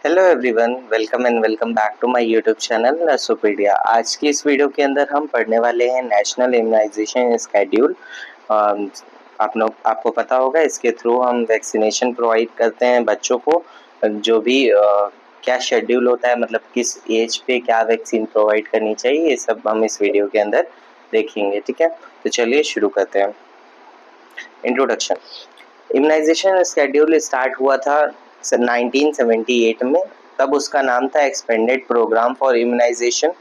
Hello everyone, welcome and welcome back to my YouTube channel Nursopedia. आज की इस video के अंदर हम पढ़ने वाले हैं नेशनल इम्यूनाइजेशन शेड्यूल। आपको पता होगा, इसके थ्रू हम वैक्सीनेशन प्रोवाइड करते हैं बच्चों को। जो भी क्या शेड्यूल होता है, मतलब किस एज पे क्या वैक्सीन प्रोवाइड करनी चाहिए, ये सब हम इस वीडियो के अंदर देखेंगे। ठीक है, तो चलिए शुरू करते हैं। इंट्रोडक्शन। इम्यूनाइजेशन शेड्यूल स्टार्ट हुआ था 1978 में। तब उसका नाम था एक्सपेंडेड प्रोग्राम फॉर इम्यूनाइजेशन।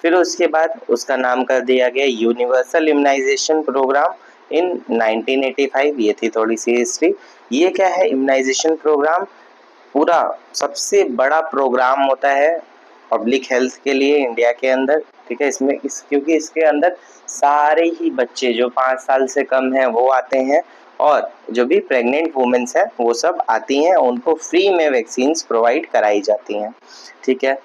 फिर उसके बाद उसका नाम कर दिया गया यूनिवर्सल इम्यूनाइजेशन प्रोग्राम इन 1985। ये थी थोड़ी सी हिस्ट्री। ये क्या है, इम्यूनाइजेशन प्रोग्राम पूरा सबसे बड़ा प्रोग्राम होता है पब्लिक हेल्थ के लिए इंडिया के अंदर। ठीक है, क्योंकि इसके अंदर सारे ही बच्चे जो 5 साल से कम हैं वो आते हैं, और जो भी प्रेग्नेंट वुमेन्स हैं वो सब आती हैं, उनको फ्री में वैक्सीन्स प्रोवाइड कराई जाती हैं। ठीक है,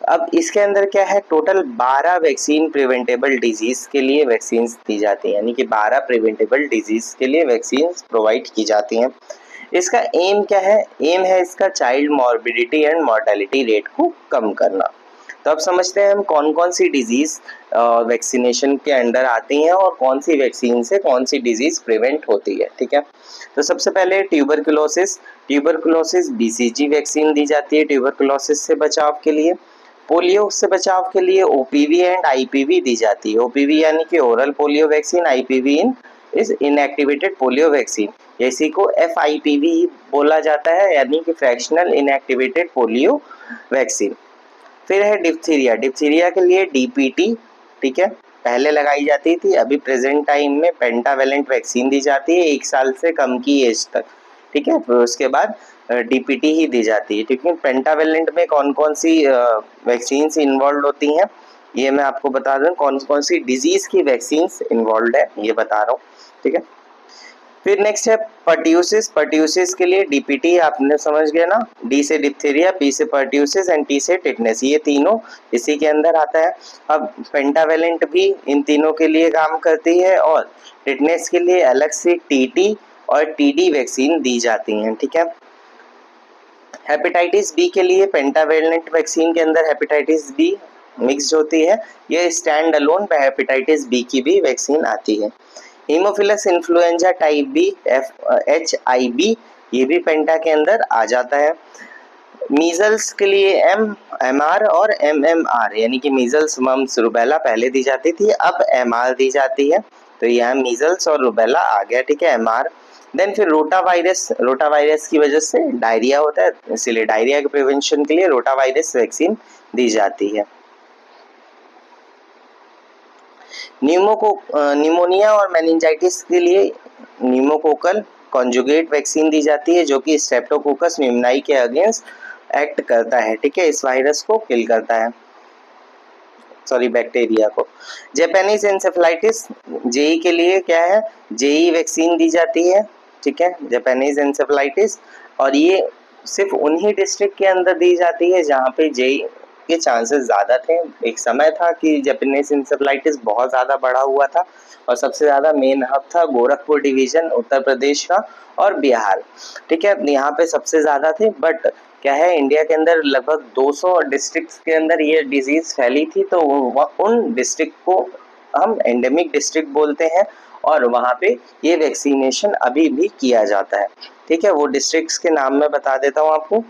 अब इसके अंदर क्या है, टोटल 12 वैक्सीन प्रिवेंटेबल डिजीज के लिए वैक्सीन्स दी जाती हैं, यानी कि 12 प्रिवेंटेबल डिजीज के लिए वैक्सीन्स प्रोवाइड की जाती हैं। इसका एम क्या है, एम है इसका child morbidity and mortality rate को कम करना। तो अब समझते हैं हम कौन कौन सी डिजीज वैक्सीनेशन के अंडर आती हैं और कौन सी वैक्सीन से कौन सी डिजीज प्रिवेंट होती है। ठीक है, तो सबसे पहले ट्यूबरकुलोसिस बीसीजी वैक्सीन दी जाती है ट्यूबरकुलोसिस से बचाव के लिए। पोलियो से बचाव के लिए ओपीवी एंड आईपीवी दी जाती है। ओपीवी यानी कि oral polio vaccine, IPv is inactivated polio vaccine. इसी को एफआईपीवी बोला जाता है, यानी कि फ्रैक्शनल इनएक्टिवेटेड पोलियो वैक्सीन। फिर है डिप्थीरिया के लिए डीपीटी। ठीक है, पहले लगाई जाती थी, अभी प्रेजेंट टाइम में पेंटावेलेंट वैक्सीन दी जाती है 1 साल से कम की एज तक। ठीक है, फिर उसके बाद डीपीटी ही दी जाती है। ठीक है, पेंटावेलेंट में कौन कौन सी वैक्सीन इन्वॉल्व होती हैं, ये मैं आपको बता दूं। कौन कौन सी डिजीज की वैक्सीन इन्वॉल्व है ये बता रहा हूँ। ठीक है, फिर नेक्स्ट है पर्ट्यूसिस के लिए डीपीटी आपने समझ गया ना। डी से डिप्थीरिया, पी से पर्ट्यूसिस एंड टी से टिटनेस, ये तीनों इसी के अंदर आता है। अब पेंटावेलेंट भी इन तीनों के लिए काम करती है, और टिटनेस के लिए अलग से टीटी और टीडी वैक्सीन दी जाती हैं। ठीक है, हेपेटाइटिस बी के लिए पेंटावेलेंट वैक्सीन के अंदर हेपेटाइटिस बी मिक्स होती है, ये स्टैंड अलोन हेपेटाइटिस बी की भी वैक्सीन आती है। Haemophilus influenza type B HIV, ये भी पेंटा के अंदर आ जाता है। मीजल्स के लिए MMR और MMR, यानी कि मीजल्स मम्स रुबेला पहले दी जाती थी, अब MR दी जाती है। तो यहाँ मीजल्स और रुबेला आ गया। ठीक है, MR। देन फिर रोटा वायरस की वजह से डायरिया होता है, इसीलिए डायरिया के प्रिवेंशन के लिए रोटा वायरस वैक्सीन दी जाती है। निमोनिया और मेनिंजाइटिस के लिए न्यूमोकोकल कॉन्जुगेट वैक्सीन दी जाती है, जो कि स्ट्रेप्टोकोकस न्यूमोनियाई के अगेंस्ट एक्ट करता है। ठीक है, इस वायरस को किल करता है, सॉरी बैक्टीरिया को। जापानीज एंसेफेलाइटिस जेई के लिए क्या है, जेई वैक्सीन दी जाती है। ठीक है, जापानीज एंसेफेलाइटिस, और ये सिर्फ उन्हीं डिस्ट्रिक्ट के अंदर दी जाती है जहाँ पे जेई के चांसेस ज़्यादा थे। एक समय था कि जापानीज एंसेफेलाइटिस बहुत ज़्यादा बढ़ा हुआ था, और सबसे ज़्यादा मेन हब था गोरखपुर डिवीज़न उत्तर प्रदेश का और बिहार। ठीक है, यहाँ पे सबसे ज़्यादा थे, बट क्या है, इंडिया के अंदर लगभग 200 डिस्ट्रिक्ट्स के अंदर ये डिजीज फैली थी, तो उन डिस्ट्रिक्ट को हम एंडेमिक डिस्ट्रिक्ट बोलते हैं, और वहाँ पे ये वैक्सीनेशन अभी भी किया जाता है। ठीक है, वो डिस्ट्रिक्ट्स के नाम मैं बता देता हूँ आपको।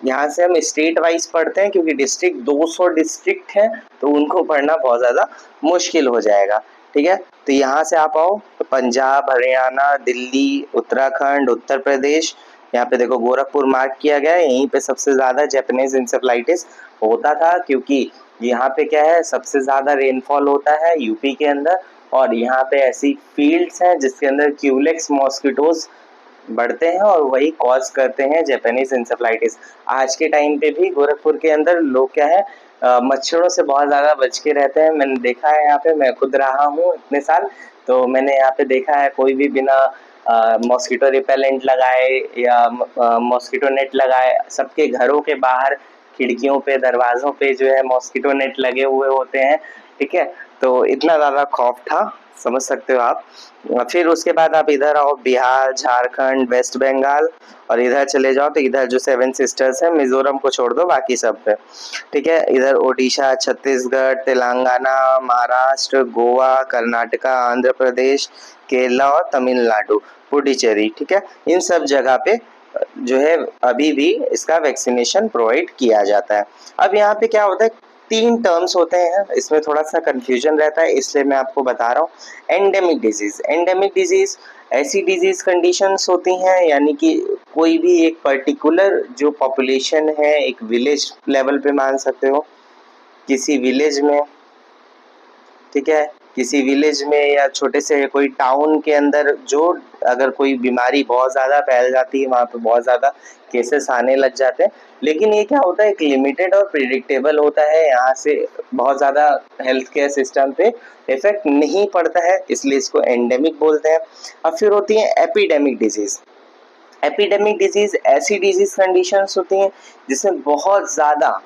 यहाँ से हम स्टेट वाइज पढ़ते हैं, क्योंकि डिस्ट्रिक्ट 200 डिस्ट्रिक्ट हैं, तो उनको पढ़ना बहुत ज़्यादा मुश्किल हो जाएगा। ठीक है, तो यहाँ से आप आओ तो पंजाब, हरियाणा, दिल्ली, उत्तराखंड, उत्तर प्रदेश, यहाँ पे देखो गोरखपुर मार्क किया गया है, यहीं पे सबसे ज़्यादा जापानीज एंसेफेलाइटिस होता था, क्योंकि यहाँ पे क्या है, सबसे ज़्यादा रेनफॉल होता है यूपी के अंदर, और यहाँ पे ऐसी फील्ड्स हैं जिसके अंदर क्यूलेक्स मॉस्किटोज बढ़ते हैं, और वही कॉज करते हैं जापानीज एंसेफेलाइटिस। आज के टाइम पे भी गोरखपुर के अंदर लोग क्या है, मच्छरों से बहुत ज़्यादा बच के रहते हैं। मैंने देखा है, यहाँ पे मैं खुद रहा हूँ इतने साल, तो मैंने यहाँ पे देखा है कोई भी बिना मॉस्किटो रिपेलेंट लगाए या मॉस्किटो नेट लगाए, सबके घरों के बाहर खिड़कियों पे, दरवाज़ों पे जो है मॉस्किटो नेट लगे हुए होते हैं। ठीक है, तो इतना ज़्यादा खौफ था, समझ सकते हो आप। फिर उसके बाद आप इधर आओ, बिहार, झारखंड, वेस्ट बंगाल, और इधर चले जाओ तो इधर जो 7 सिस्टर्स हैं, मिजोरम को छोड़ दो बाकी सब पे, ठीक है। इधर ओडिशा, छत्तीसगढ़, तेलंगाना, महाराष्ट्र, गोवा, कर्नाटका, आंध्र प्रदेश, केरला और तमिलनाडु, पुडुचेरी, ठीक है। इन सब जगह पे जो है अभी भी इसका वैक्सीनेशन प्रोवाइड किया जाता है। अब यहाँ पे क्या होता है, 3 टर्म्स होते हैं, इसमें थोड़ा सा कंफ्यूजन रहता है, इसलिए मैं आपको बता रहा हूँ। एंडेमिक डिजीज, एंडेमिक डिजीज ऐसी डिजीज कंडीशंस होती हैं, यानी कि कोई भी एक पर्टिकुलर जो पॉपुलेशन है, एक विलेज लेवल पे मान सकते हो, किसी विलेज में, ठीक है, किसी विलेज में या छोटे से कोई टाउन के अंदर जो अगर कोई बीमारी बहुत ज़्यादा फैल जाती है, वहाँ पे बहुत ज़्यादा केसेस आने लग जाते हैं। लेकिन ये क्या होता है, एक लिमिटेड और प्रिडिक्टेबल होता है, यहाँ से बहुत ज़्यादा हेल्थ केयर सिस्टम पे इफेक्ट नहीं पड़ता है, इसलिए इसको एंडेमिक बोलते हैं। अब फिर होती है एपिडेमिक डिजीज़। एपिडेमिक डिजीज़ ऐसी डिजीज़ कंडीशंस होती हैं जिसमें बहुत ज़्यादा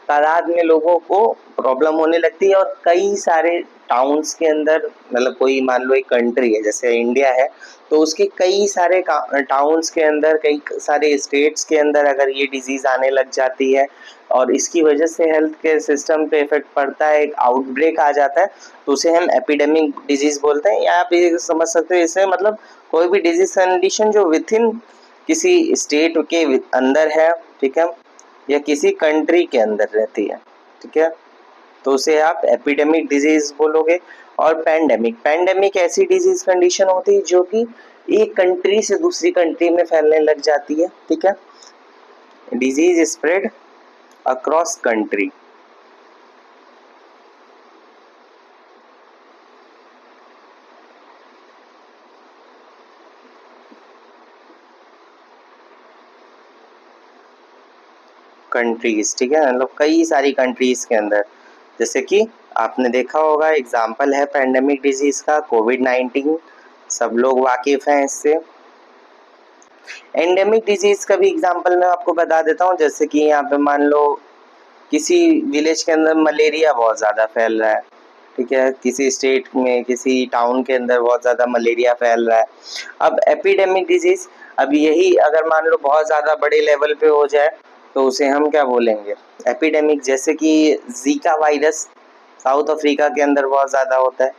तादाद में लोगों को प्रॉब्लम होने लगती है, और कई सारे टाउन्स के अंदर, मतलब कोई मान लो एक कंट्री है जैसे इंडिया है, तो उसके कई सारे टाउन्स के अंदर, कई सारे स्टेट्स के अंदर अगर ये डिजीज़ आने लग जाती है और इसकी वजह से हेल्थ केयर सिस्टम पे इफेक्ट पड़ता है, एक आउटब्रेक आ जाता है, तो उसे हम एपिडेमिक डिजीज़ बोलते हैं। या आप ये समझ सकते हो, इससे मतलब कोई भी डिजीज कंडीशन जो विथ इन किसी स्टेट के अंदर है, ठीक है, या किसी कंट्री के अंदर रहती है, ठीक है, तो उसे आप एपिडेमिक डिजीज बोलोगे। और पैंडेमिक, पैंडेमिक ऐसी डिजीज कंडीशन होती है जो कि एक कंट्री से दूसरी कंट्री में फैलने लग जाती है, ठीक है, disease spread across country. Countries, ठीक है, मतलब कई सारी कंट्रीज के अंदर, जैसे कि आपने देखा होगा एग्जाम्पल है पैंडेमिक डिजीज का कोविड-19, सब लोग वाकिफ हैं इससे। एंडेमिक डिजीज का भी एग्जाम्पल मैं आपको बता देता हूँ, जैसे कि यहाँ पे मान लो किसी विलेज के अंदर मलेरिया बहुत ज़्यादा फैल रहा है, ठीक है, किसी स्टेट में, किसी टाउन के अंदर बहुत ज़्यादा मलेरिया फैल रहा है। अब एपिडेमिक डिजीज, अब यही अगर मान लो बहुत ज़्यादा बड़े लेवल पे हो जाए तो उसे हम क्या बोलेंगे, एपिडेमिक। जैसे कि जीका वायरस साउथ अफ्रीका के अंदर बहुत ज़्यादा होता है,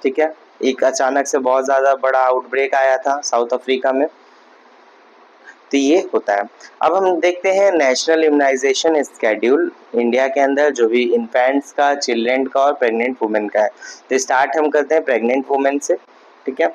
ठीक है, एक अचानक से बहुत ज़्यादा बड़ा आउटब्रेक आया था साउथ अफ्रीका में, तो ये होता है। अब हम देखते हैं नेशनल इम्यूनाइजेशन स्केड्यूल इंडिया के अंदर, जो भी इन्फेंट्स का, चिल्ड्रेन का और प्रेग्नेंट वुमेन का है। तो स्टार्ट हम करते हैं प्रेग्नेंट वुमेन से, ठीक है।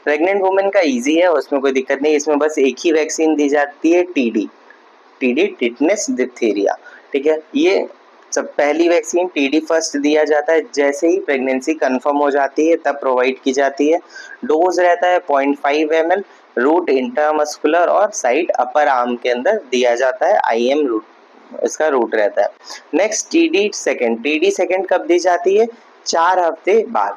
प्रेग्नेंट वुमेन का इजी है, उसमें कोई दिक्कत नहीं, इसमें बस एक ही वैक्सीन दी जाती है, टीडी टिटनेस डिप्थीरिया, ठीक है। ये सब पहली वैक्सीन टीडी फर्स्ट दिया जाता है, जैसे ही प्रेगनेंसी कंफर्म हो जाती है तब प्रोवाइड की जाती है। डोज रहता है 0.5 ml, रूट इंट्रामस्कुलर और साइड अपर आर्म के अंदर दिया जाता है, IM रूट इसका रूट रहता है। नेक्स्ट टीडी सेकेंड कब दी जाती है, 4 हफ्ते बाद।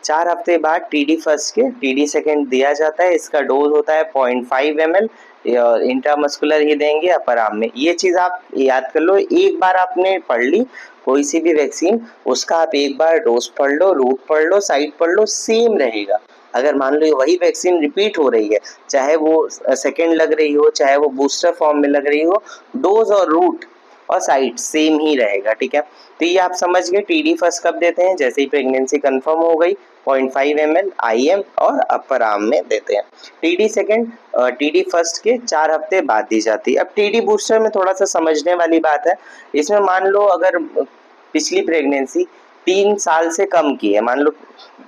4 हफ्ते बाद टीडी फर्स्ट के टीडी सेकेंड दिया जाता है, इसका डोज होता है 0.5 ml, इंट्रामस्कुलर ही देंगे अपर आर्म में। ये चीज़ आप याद कर लो, एक बार आपने पढ़ ली कोई सी भी वैक्सीन, उसका आप एक बार डोज पढ़ लो, रूट पढ़ लो, साइड पढ़ लो, सेम रहेगा। अगर मान लो वही वैक्सीन रिपीट हो रही है, चाहे वो सेकेंड लग रही हो, चाहे वो बूस्टर फॉर्म में लग रही हो, डोज और रूट और साइड सेम ही रहेगा, ठीक है। तो ये आप समझ गए टीडी फर्स्ट कब देते हैं, जैसे ही प्रेगनेंसी कंफर्म हो गई, 0.5 ml IM और अपर आर्म में देते हैं। टीडी सेकेंड टीडी फर्स्ट के 4 हफ्ते बाद दी जाती है। अब टीडी बूस्टर में थोड़ा सा समझने वाली बात है, इसमें मान लो अगर पिछली प्रेगनेंसी 3 साल से कम की है, मान लो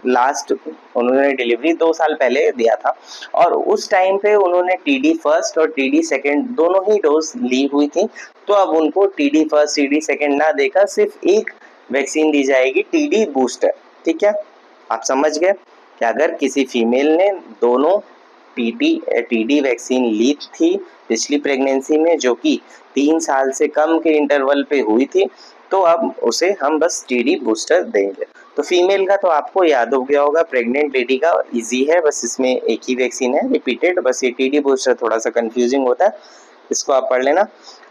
लास्ट उन्होंने डिलीवरी 2 साल पहले दिया था और उस टाइम पे उन्होंने टीडी फर्स्ट और टीडी सेकेंड दोनों ही डोज ली हुई थी, तो अब उनको टीडी फर्स्ट टीडी सेकेंड ना देकर सिर्फ एक वैक्सीन दी जाएगी, टीडी बूस्टर, ठीक है। आप समझ गए कि अगर किसी फीमेल ने दोनों टीडी वैक्सीन ली थी पिछली प्रेगनेंसी में, जो कि 3 साल से कम के इंटरवल पे हुई थी, तो अब उसे हम बस टीडी बूस्टर देंगे। तो फीमेल का तो आपको याद हो गया होगा, प्रेग्नेंट लेडी का इजी है, बस इसमें एक ही वैक्सीन है रिपीटेड, बस ये टीडी बूस्टर थोड़ा सा कंफ्यूजिंग होता है, इसको आप पढ़ लेना।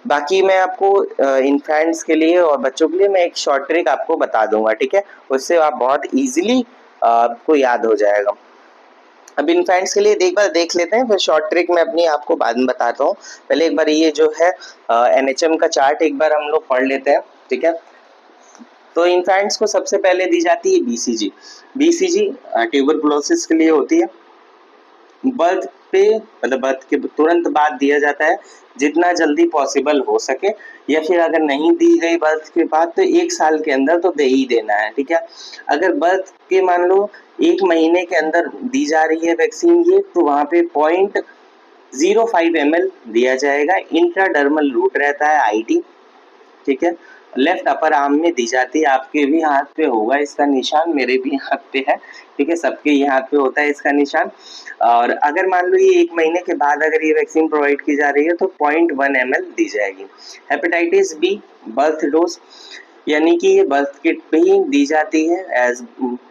बाकी मैं आपको इन्फेंट्स के लिए और बच्चों के लिए मैं एक शॉर्ट ट्रिक आपको बता दूंगा, ठीक है, उससे आप बहुत इजीली आपको याद हो जाएगा। अब इन्फेंट्स के लिए एक बार देख लेते हैं, फिर शॉर्ट ट्रिक मैं अपनी आपको बाद में बताता हूँ। पहले एक बार ये जो है NHM का चार्ट एक बार हम लोग पढ़ लेते हैं, ठीक है। तो इन्फेंट्स को सबसे पहले दी जाती है BCG। BCG ट्यूबरकुलोसिस के लिए होती है। बर्थ पे मतलब बर्थ के तुरंत बाद दिया जाता है, जितना जल्दी पॉसिबल हो सके, या फिर अगर नहीं दी गई बर्थ के बाद तो 1 साल के अंदर तो दे ही देना है, ठीक है। अगर बर्थ के मान लो 1 महीने के अंदर दी जा रही है वैक्सीन ये, तो वहाँ पे 0.05 ml दिया जाएगा। इंट्राडर्मल रूट रहता है IT, ठीक है। लेफ्ट अपर आर्म में दी जाती है, आपके भी हाथ पे होगा इसका निशान, मेरे भी हाथ पे है, ठीक है, सबके ही हाथ पे होता है इसका निशान। और अगर मान लो ये 1 महीने के बाद अगर ये वैक्सीन प्रोवाइड की जा रही है तो 0.1 ml दी जाएगी। हेपेटाइटिस B बर्थ डोज, यानी कि ये बर्थ किट पे ही दी जाती है एज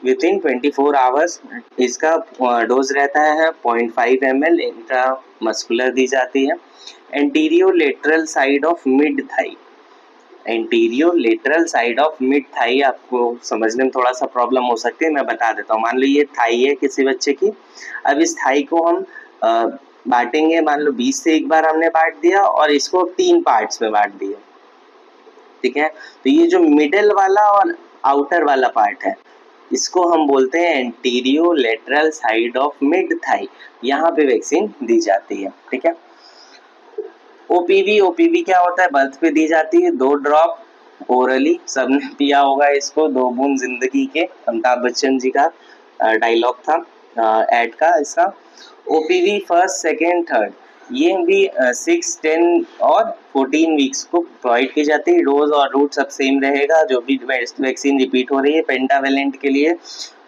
विथिन 24 आवर्स। इसका डोज रहता है 0.5 ml इंट्रामस्कुलर दी जाती है। Anterior lateral side of mid thigh, anterior lateral side of mid thigh आपको समझने में थोड़ा सा प्रॉब्लम हो सकती है, मैं बता देता हूँ। मान लो ये थाई है किसी बच्चे की, अब इस थाई को हम बांटेंगे, मान लो 20 से एक बार हमने बांट दिया और इसको 3 पार्ट्स में बांट दिया, ठीक है। तो ये जो मिडल वाला और आउटर वाला पार्ट है, इसको हम बोलते हैं anterior lateral side of mid thigh, यहाँ पे वैक्सीन दी जाती है, ठीक है। ओपीवी क्या होता है, बर्थ पे दी जाती है, 2 ड्रॉप ओरली, सबने पिया होगा इसको, 2 बूंद जिंदगी के, अमिताभ बच्चन जी का डायलॉग था एड का इसका। ओपीवी फर्स्ट सेकेंड थर्ड, ये भी 6, 10 और 14 वीक्स को प्रोवाइड की जाती है। डोज और रूट सब सेम रहेगा, जो भी वैक्सीन रिपीट हो रही है। पेंटावेलेंट के लिए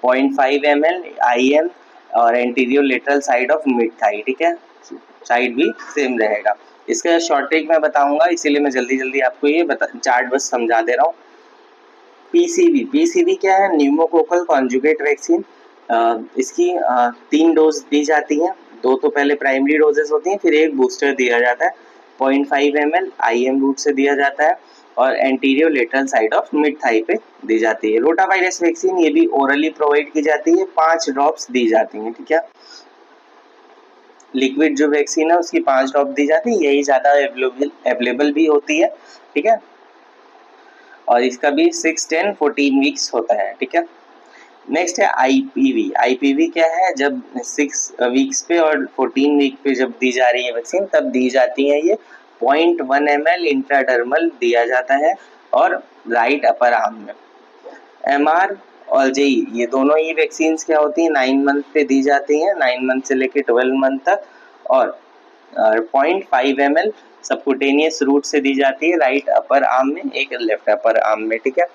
0.5 ml IM और anterior lateral side of mid thigh, ठीक है, साइड भी सेम रहेगा। इसका शॉर्ट ट्रिक मैं बताऊंगा, इसीलिए मैं जल्दी आपको ये चार्ट बस समझा दे रहा हूँ। पीसीवी क्या है, न्यूमोकोकल कॉन्जुगेट वैक्सीन। इसकी 3 डोज दी जाती हैं, 2 तो पहले प्राइमरी डोजेस होती हैं, फिर एक बूस्टर दिया जाता है। 0.5 ml IM रूट से दिया जाता है और anterior lateral side of mid thigh पे दी जाती है। रोटावायरस वैक्सीन ये भी ओरली प्रोवाइड की जाती है, 5 ड्रॉप्स दी जाती हैं, ठीक है। लिक्विड जो वैक्सीन है उसकी 5 ड्रॉप दी जाती है, यही ज़्यादा अवेलेबल भी होती है, ठीक है। और इसका भी 6, 10, 14 वीक्स होता है, ठीक है। नेक्स्ट है आईपीवी क्या है, जब 6 वीक्स पे और 14 वीक पे जब दी जा रही है वैक्सीन तब दी जाती है ये। 0.1 ml इंट्राडर्मल दिया जाता है और राइट अपर आर्म में। MR और जेई ये दोनों ही वैक्सीन क्या होती हैं, 9 मंथ पे दी जाती हैं, 9 मंथ से लेकर 12 मंथ तक। और 0.5 ml सबकुटेनियस रूट से दी जाती है, राइट अपर आर्म में, एक लेफ्ट अपर आर्म में, ठीक है।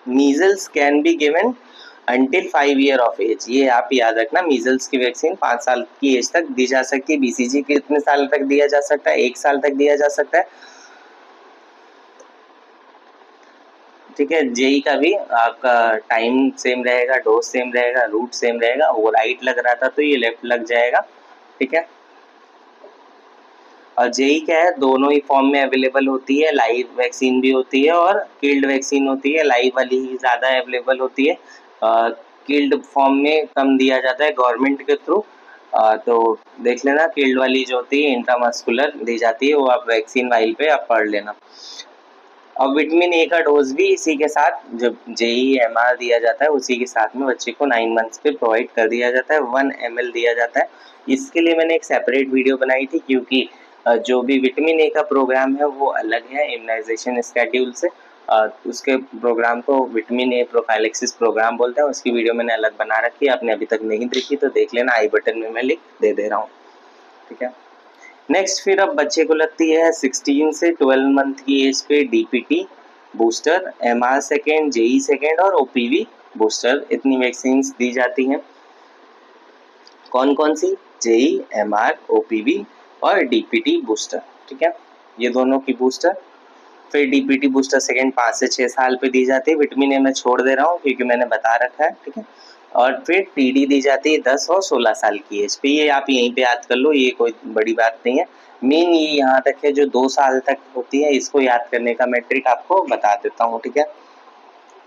Measles can be given until 5 year of age, ये आप याद रखना, मीजल्स की वैक्सीन 5 साल की एज तक दी जा सकती है। BCG कितने साल तक दिया जा सकता है, 1 साल तक दिया जा सकता है, ठीक है। जेई का भी आपका टाइम सेम रहेगा, डोज सेम रहेगा, रूट सेम रहेगा। वो राइट लग रहा था तो ये लेफ्ट लग जाएगा, ठीक है। और जेई क्या है, दोनों ही फॉर्म में अवेलेबल होती है, लाइव वैक्सीन भी होती है और किल्ड वैक्सीन होती है। लाइव वाली ही ज़्यादा अवेलेबल होती है, किल्ड फॉर्म में कम दिया जाता है गवर्नमेंट के थ्रू। तो देख लेना, किल्ड वाली जो होती है इंट्रामस्कुलर दी जाती है, वो आप वैक्सीन वाइल पे आप पढ़ लेना। और विटामिन ए का डोज भी इसी के साथ, जब जेई MR दिया जाता है उसी के साथ में बच्चे को 9 मंथ्स पे प्रोवाइड कर दिया जाता है। 1 ml दिया जाता है। इसके लिए मैंने एक सेपरेट वीडियो बनाई थी, क्योंकि जो भी विटामिन ए का प्रोग्राम है वो अलग है इम्यूनाइजेशन स्केड्यूल से। उसके प्रोग्राम को विटामिन ए प्रोफाइलेक्सिस प्रोग्राम बोलते हैं। उसकी वीडियो मैंने अलग बना रखी है, आपने अभी तक नहीं देखी तो देख लेना, आई बटन में मैं लिंक दे रहा हूँ, ठीक है। नेक्स्ट फिर अब बच्चे को लगती है 16 से 12 मंथ की एज पे DPT booster, MR second, JE second और OPV बूस्टर, इतनी वैक्सीन दी जाती हैं। कौन कौन सी, जेई, MR, OPV और DPT बूस्टर, ठीक है, ये दोनों की बूस्टर। फिर DPT बूस्टर सेकेंड 5 से 6 साल पे दी जाती है। विटामिन ए मैं छोड़ दे रहा हूँ क्योंकि मैंने बता रखा है, ठीक है। और फिर टीडी दी जाती है 10 और 16 साल की एज पे। ये आप यहीं पे याद कर लो, ये कोई बड़ी बात नहीं है। मेन ये यहाँ तक है जो 2 साल तक होती है, इसको याद करने का मैं ट्रिक आपको बता देता हूँ, ठीक है।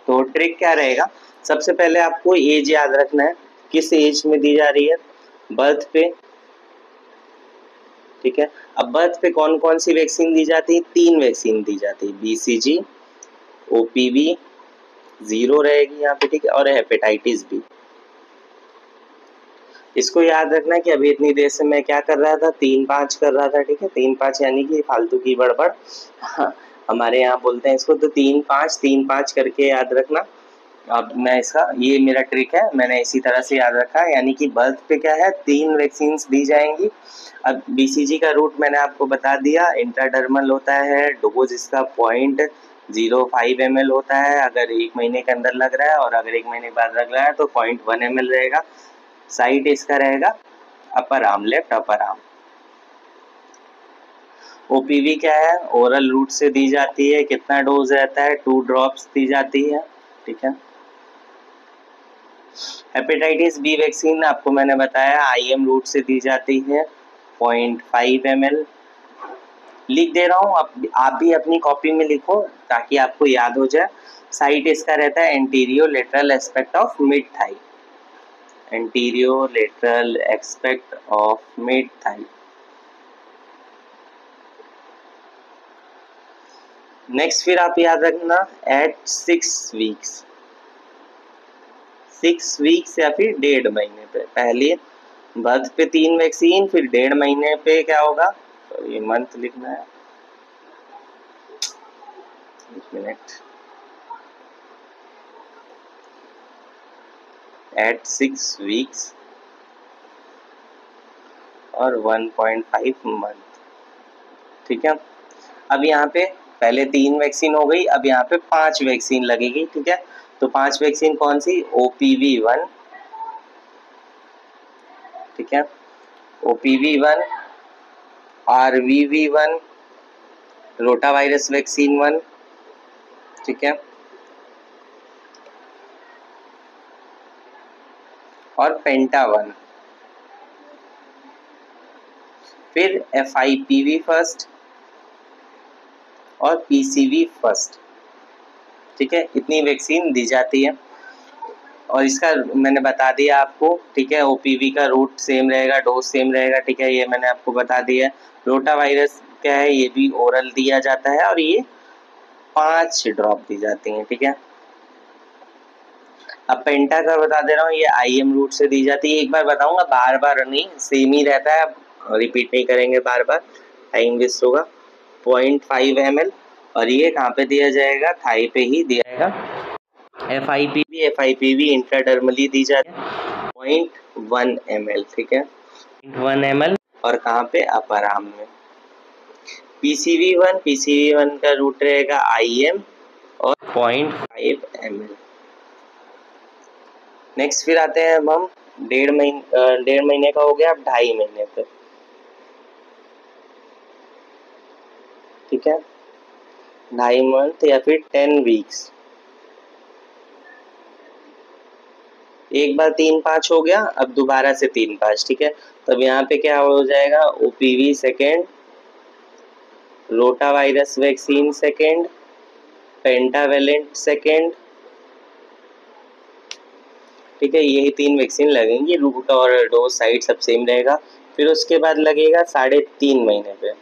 तो ट्रिक क्या रहेगा, सबसे पहले आपको एज याद रखना है, किस एज में दी जा रही है, बर्थ पे, ठीक है। अब बर्थ पे कौन कौन सी वैक्सीन दी जाती है, 3 वैक्सीन दी जाती है, बीसीजी, ओपीवी 0 रहेगी यहाँ पे, ठीक है, और हेपेटाइटिस बी। इसको याद रखना कि अभी इतनी देर से मैं क्या कर रहा था, 3-5 कर रहा था, ठीक है। 3-5 यानी कि फालतू की बड़बड़, हाँ, हमारे यहाँ बोलते हैं इसको, तो 3-5 करके याद रखना। अब मैं इसका, ये मेरा ट्रिक है, मैंने इसी तरह से याद रखा है, यानी कि बर्थ पे क्या है, 3 वैक्सीन दी जाएंगी। अब बीसीजी का रूट मैंने आपको बता दिया, इंट्राडर्मल होता है, डोज इसका 0.05 ml होता है अगर 1 महीने के अंदर लग रहा है, और अगर 1 महीने बाद लग रहा है तो 0.1 ml रहेगा। साइट इसका रहेगा upper arm, left upper arm. OPV क्या है, ओरल रूट से दी जाती है, कितना डोज रहता है, 2 ड्रॉप्स दी जाती है, ठीक है। हेपेटाइटिस बी वैक्सीन आपको मैंने बताया आईएम रूट से दी जाती है, 0.5 ml। लिख दे रहा हूँ, आप भी अपनी कॉपी में लिखो ताकि आपको याद हो जाए। साइट इसका रहता है anterior lateral aspect of mid thigh, anterior lateral aspect of mid thigh. Next फिर आप याद रखना एट 6 वीक्स, 6 वीक्स या फिर 1.5 महीने पे, पहले बर्थ पे 3 वैक्सीन, फिर 1.5 महीने पे क्या होगा, तो ये मंथ लिखना है, 1 मिनट, एट 6 वीक्स और 1.5 मंथ, ठीक है। अब यहाँ पे पहले 3 वैक्सीन हो गई, अब यहाँ पे 5 वैक्सीन लगेगी, ठीक है। तो 5 वैक्सीन कौन सी, OPV1, ठीक है, OPV1, RVV1, rota virus vaccine 1, ठीक है, और पेंटा 1, फिर FIPV फर्स्ट और PCV फर्स्ट, ठीक है। इतनी वैक्सीन दी जाती है और इसका मैंने बता दिया आपको, ठीक है। OPV का रूट सेम रहेगा, डोज सेम रहेगा, ठीक है, ये मैंने आपको बता दिया। रोटा वायरस क्या है, ये भी ओरल दिया जाता है और ये 5 ड्रॉप दी जाती हैं, ठीक है। अब पेंटा का बता दे रहा हूँ, ये IM रूट से दी जाती है। एक बार बताऊंगा, बार बार नहीं, सेम ही रहता है, रिपीट नहीं करेंगे बार बार, टाइम वेस्ट होगा। 0.5 ml, और ये कहाँ पे दिया जाएगा, थाई पे ही दिया जाएगा। FIPV इंट्राडर्मली दी जाती है, 0.1 ml, ठीक है, 0.1 ml, और कहाँ पे, अपर आर्म में। PCV1 का रूट रहेगा IM और 0.5 ml। नेक्स्ट फिर आते हैं हम 1.5 महीने का हो गया, अब 2.5 महीने पे, ठीक है, 2.5 मंथ या फिर 10 वीक्स। एक बार 3-5 हो गया, अब दोबारा से 3-5, ठीक है। तब यहाँ पे क्या हो जाएगा, OPV second, rota virus vaccine second, pentavalent second, ठीक है, यही 3 वैक्सीन लगेंगी, रूट और डोज साइड सब सेम रहेगा। फिर उसके बाद लगेगा 3.5 महीने पे,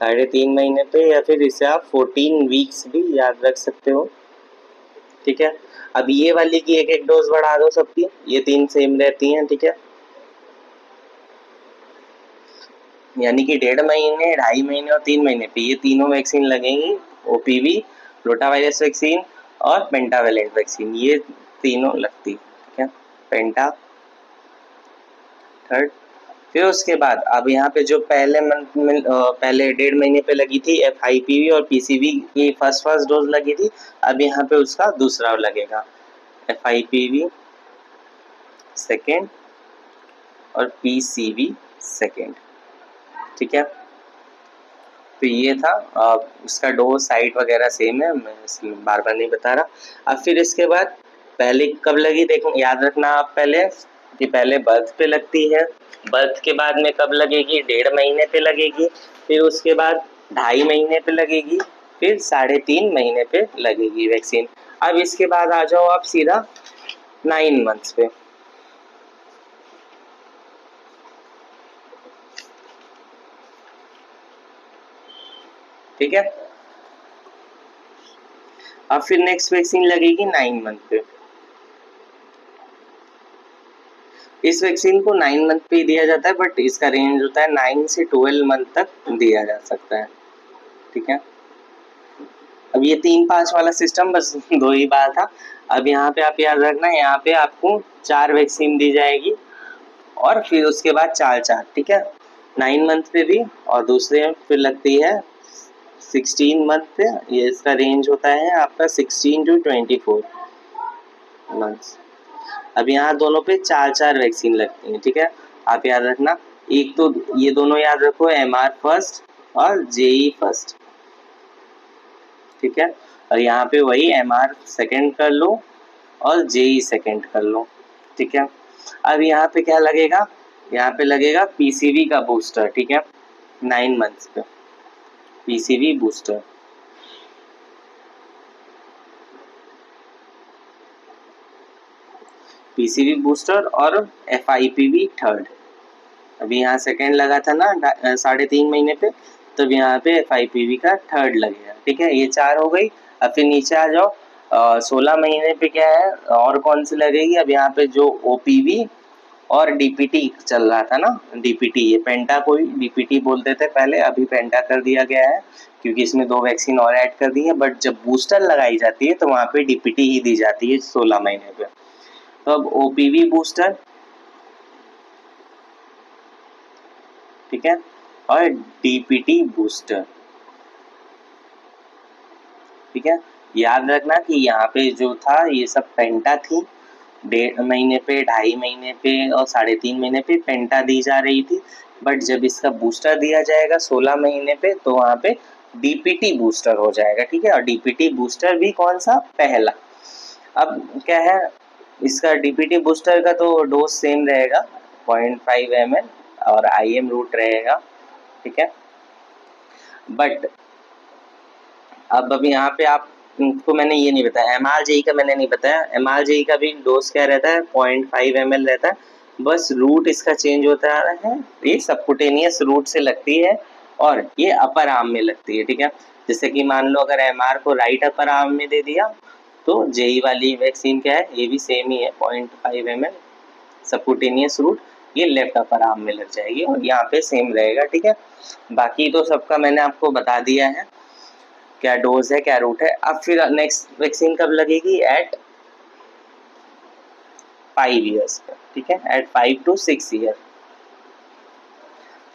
3.5 महीने पे, या फिर इसे आप 14 वीक्स भी याद रख सकते हो, ठीक है। अब ये वाली की एक एक डोज बढ़ा दो सबकी, ये 3 सेम रहती हैं, ठीक है, यानी कि 1.5 महीने, 2.5 महीने और 3 महीने पे ये तीनों वैक्सीन लगेंगी, OPV, रोटावायरस वैक्सीन और पेंटावेलेंट वैक्सीन, ये तीनों लगती, ठीक है, पेंटा थर्ड। फिर उसके बाद अब यहाँ पे जो पहले मंथ में पहले 1.5 महीने पे लगी थी FIPV और PCV की फर्स्ट डोज लगी थी, अब यहाँ पे उसका दूसरा लगेगा, FIPV सेकेंड और PCV सेकेंड, ठीक है। तो ये था, उसका डोज साइट वगैरह सेम है, मैं बार बार नहीं बता रहा। अब फिर इसके बाद पहले कब लगी देखो, याद रखना आप पहले कि पहले बर्थ पे लगती है, बर्थ के बाद में कब लगेगी, 1.5 महीने पे लगेगी, फिर उसके बाद 2.5 महीने पे लगेगी, फिर 3.5 महीने पे लगेगी वैक्सीन। अब इसके बाद आ जाओ आप सीधा 9 मंथ्स पे। ठीक है, अब फिर नेक्स्ट वैक्सीन लगेगी 9 मंथ पे। इस वैक्सीन को 9 मंथ पे ही दिया जाता है, बट इसका रेंज होता है 9 से 12 मंथ तक दिया जा सकता है। ठीक है, अब ये 3-5 वाला सिस्टम बस 2 ही बार था। अब यहाँ पे आप याद रखना, यहाँ पे आपको 4 वैक्सीन दी जाएगी और फिर उसके बाद 4-4। ठीक है, 9 मंथ पे भी और दूसरे में फिर लगती है 16 मंथ पे। ये इसका रेंज होता है आपका 16 to 24 मंथ्स। अब यहाँ दोनों पे 4-4 वैक्सीन लगती हैं। ठीक है, आप याद रखना, एक तो ये दोनों याद रखो, MR फर्स्ट और JE फर्स्ट। ठीक है, और यहाँ पे वही MR सेकंड कर लो और JE सेकंड कर लो। ठीक है, अब यहाँ पे क्या लगेगा, यहाँ पे लगेगा PCV का बूस्टर। ठीक है, 9 मंथ्स पे PCV बूस्टर। PCV बूस्टर और FIPV थर्ड। अभी यहाँ सेकेंड लगा था ना 3.5 महीने पे, तो यहाँ पे FIPV का थर्ड लगेगा। ठीक है, ये 4 हो गई। अब फिर नीचे आ जाओ, 16 महीने पे क्या है और कौन सी लगेगी। अब यहाँ पे जो OPV और DPT चल रहा था ना, DPT, ये पेंटा कोई DPT बोलते थे पहले, अभी पेंटा कर दिया गया है क्योंकि इसमें 2 वैक्सीन और ऐड कर दी है। बट जब बूस्टर लगाई जाती है तो वहाँ पे DPT ही दी जाती है 16 महीने पे। तो अब OPV बूस्टर, ठीक है, और DPT बूस्टर। ठीक है, याद रखना कि यहाँ पे जो था ये सब पेंटा थी, 1.5 महीने पे, 2.5 महीने पे और 3.5 महीने पे पेंटा दी जा रही थी। बट जब इसका बूस्टर दिया जाएगा 16 महीने पे, तो वहाँ पे DPT बूस्टर हो जाएगा। ठीक है, और DPT बूस्टर भी कौन सा, पहला। अब क्या है, इसका DPT बूस्टर का तो डोज सेम रहेगा, 0.5 ml और IM रूट रहेगा। ठीक है, बट अब यहाँ पे आपको मैंने ये नहीं बताया, MRJE का मैंने नहीं बताया। MRJE का भी डोज क्या रहता है, 0.5 ml रहता है। बस रूट इसका चेंज होता है, ये सबकुटेनियस रूट से लगती है और ये अपर आर्म में लगती है। ठीक है, जैसे कि मान लो अगर MR को राइट अपर आर्म में दे दिया, तो JE वाली वैक्सीन क्या है, ये भी सेम ही है, 0.5 ml सबकुटेनियस रूट, ये लेफ्ट अपर आर्म में लग जाएगी और यहाँ पे सेम रहेगा। ठीक है, बाकी तो सबका मैंने आपको बता दिया है, क्या डोज है क्या रूट है। अब फिर नेक्स्ट वैक्सीन कब लगेगी, एट 5 ईयर्स पर। ठीक है, at 5 to 6 year,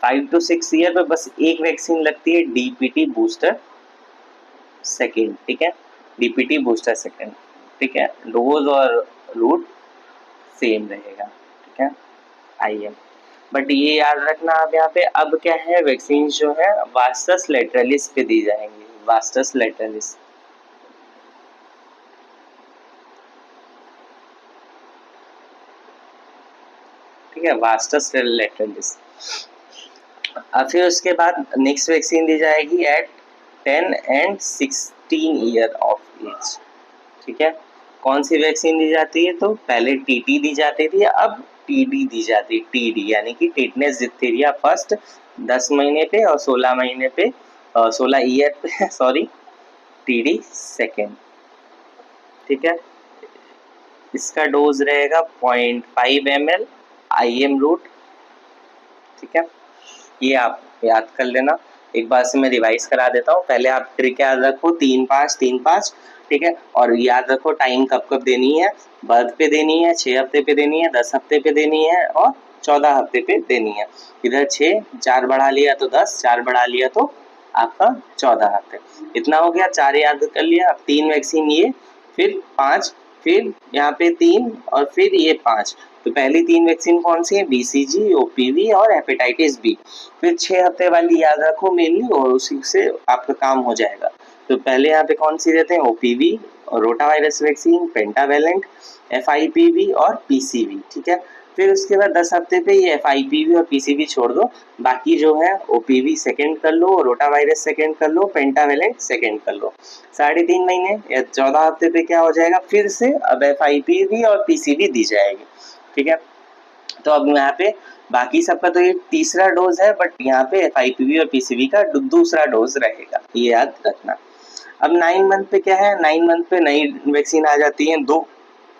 5 to 6 year पे बस एक वैक्सीन लगती है, DPT बूस्टर सेकेंड। ठीक है, DPT बूस्टर सेकेंड। ठीक है, डोज और रूट सेम रहेगा। ठीक है, IM। बट ये याद रखना आप यहाँ पे, अब क्या है, वैक्सीन जो है वास्टस लेटरलिस पे दी जाएंगी, वास्टस लेटरलिस। ठीक है, वास्टस लेटरलिस। अब फिर उसके बाद नेक्स्ट वैक्सीन दी जाएगी at 10 and 16 year of age. ठीक है, कौन सी वैक्सीन दी जाती है, तो पहले TT दी जाती थी, अब TD दी जाती है, TD यानी कि टिटनेस डिप्थीरिया फर्स्ट 10 महीने पे और 16 महीने पे, 16 ईयर पे सॉरी, TD सेकेंड। ठीक है, इसका डोज रहेगा 0.5 ml IM रूट। ठीक है, ये आप याद कर लेना। एक बार से मैं रिवाइज करा देता हूँ, पहले आप ट्रिक याद रखो, 3-5 3-5। ठीक है, और याद रखो टाइम कब कब देनी है, बर्थ पे देनी है, 6 हफ्ते पे देनी है, 10 हफ्ते पे देनी है और 14 हफ्ते पे देनी है। इधर 6, 4 बढ़ा लिया तो 10, 4 बढ़ा लिया तो आपका 14 हफ्ते। इतना हो गया, 4 याद कर लिया। अब 3 वैक्सीन ये, फिर 5, फिर यहाँ पे 3 और फिर ये 5। तो पहली 3 वैक्सीन कौन सी है, BCG, OPV और हेपेटाइटिस B। फिर 6 हफ्ते वाली याद रखो मेनली, और उसी से आपका काम हो जाएगा। तो पहले यहाँ पे कौन सी देते हैं, OPV और rota virus vaccine pentavalent, FIPV और PCV, ठीक है। फिर उसके बाद 10 हफ्ते पे ये FIPV और PCV छोड़ दो, बाकी जो है OPV सेकेंड कर लो, रोटावायरस सेकेंड कर लो, पेंटावेलेंट सेकेंड कर लो। 3.5 महीने या 14 हफ्ते पे क्या हो जाएगा, फिर से अब FIPV और PCV दी जाएगी, ठीक है। तो अब यहाँ पे बाकी सबका तो ये तीसरा डोज है, बट यहाँ पे FIPV और PCV का दूसरा डोज रहेगा, ये याद रखना। अब 9 मंथ पे क्या है, 9 मंथ पे नई वैक्सीन आ जाती है,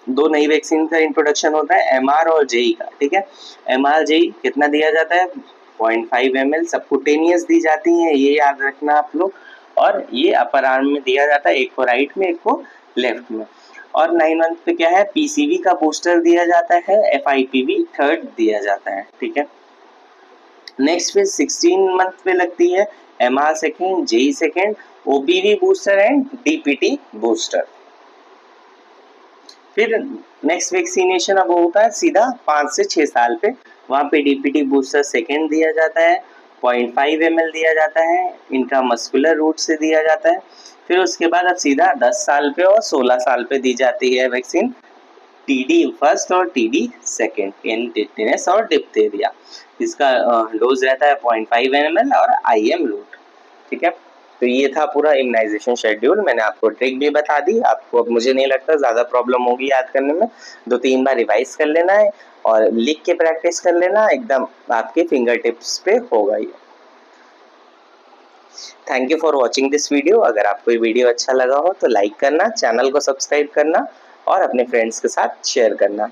दो नई वैक्सीन का इंट्रोडक्शन होता है, MR और JE का, ठीक है। MR JE कितना दिया जाता है, 0.5 ml सबकुटेनियस दी जाती है, ये याद रखना आप लोग। और ये अपर आर्म में दिया जाता है, एक को राइट में, एक को लेफ्ट में। और 9 मंथ पे क्या है, PCV का बूस्टर दिया जाता है, FIPV थर्ड दिया जाता है, ठीक है। नेक्स्ट फिर 16 मंथ पे लगती है MR second, JE second, OPV booster and DPT booster. फिर नेक्स्ट वैक्सीनेशन अब होता है सीधा 5 से 6 साल पे, वहाँ पे DPT बूस्टर सेकेंड दिया जाता है, 0.5 ml दिया जाता है, इंट्रामस्कुलर रूट से दिया जाता है। फिर उसके बाद अब सीधा 10 साल पे और 16 साल पे दी जाती है वैक्सीन, TD फर्स्ट और TD सेकेंड, यानी टिटनेस और डिप्थेरिया। इसका डोज रहता है 0.5 ml और IM रूट, ठीक है। तो ये था पूरा इम्यूनाइजेशन शेड्यूल, मैंने आपको ट्रिक भी बता दी। आपको अब मुझे नहीं लगता ज़्यादा प्रॉब्लम होगी याद करने में, 2-3 बार रिवाइज कर लेना है और लिख के प्रैक्टिस कर लेना, एकदम आपके फिंगर टिप्स पे होगा ये। Thank you for watching this video. अगर आपको ये वीडियो अच्छा लगा हो तो लाइक करना, चैनल को सब्सक्राइब करना और अपने फ्रेंड्स के साथ शेयर करना।